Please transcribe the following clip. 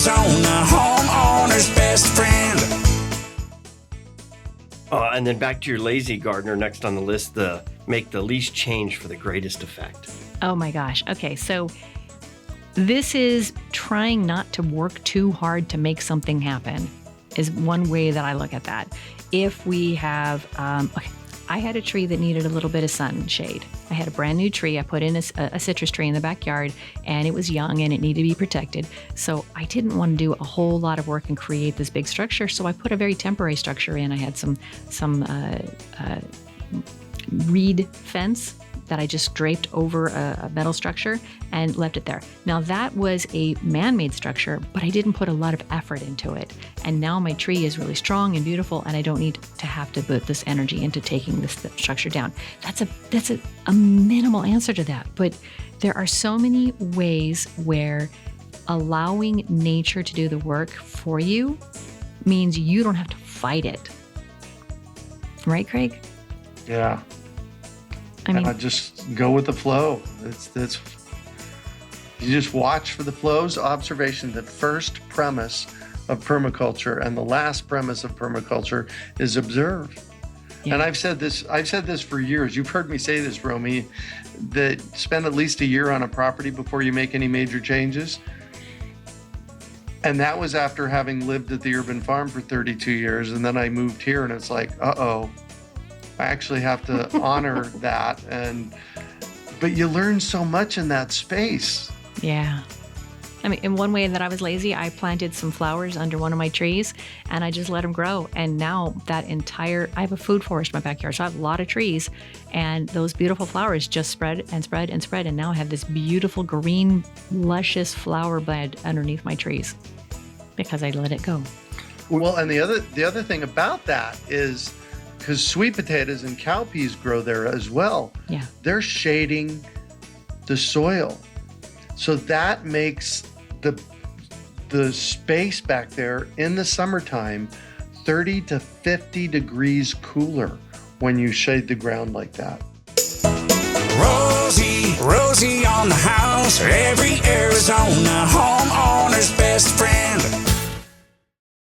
Arizona, homeowner's best friend. And then back to your lazy gardener next on the list, make the least change for the greatest effect. Oh my gosh. Okay, so this is trying not to work too hard to make something happen is one way that I look at that. If we have, I had a tree that needed a little bit of sunshade. I had a brand new tree. I put in a citrus tree in the backyard, and it was young and it needed to be protected. So I didn't want to do a whole lot of work and create this big structure. So I put a very temporary structure in. I had some reed fence that I just draped over a metal structure and left it there. Now that was a man-made structure, but I didn't put a lot of effort into it. And now my tree is really strong and beautiful, and I don't need to have to put this energy into taking this structure down. That's a minimal answer to that, but there are so many ways where allowing nature to do the work for you means you don't have to fight it. Right, Craig? Yeah. I mean, and I just go with the flow. It's you just watch for the flows. Observation. The first premise of permaculture and the last premise of permaculture is observe. Yeah. And I've said this for years. You've heard me say this, Romy, that spend at least a year on a property before you make any major changes. And that was after having lived at the urban farm for 32 years. And then I moved here and it's like, I actually have to honor that. But you learn so much in that space. Yeah. I mean, in one way that I was lazy, I planted some flowers under one of my trees and I just let them grow. And now I have a food forest in my backyard. So I have a lot of trees and those beautiful flowers just spread and spread and spread. And now I have this beautiful green, luscious flower bed underneath my trees because I let it go. Well, and the other thing about that is, because sweet potatoes and cowpeas grow there as well. Yeah. They're shading the soil. So that makes the space back there in the summertime 30 to 50 degrees cooler when you shade the ground like that. Rosie on the house, every Arizona homeowner's best friend.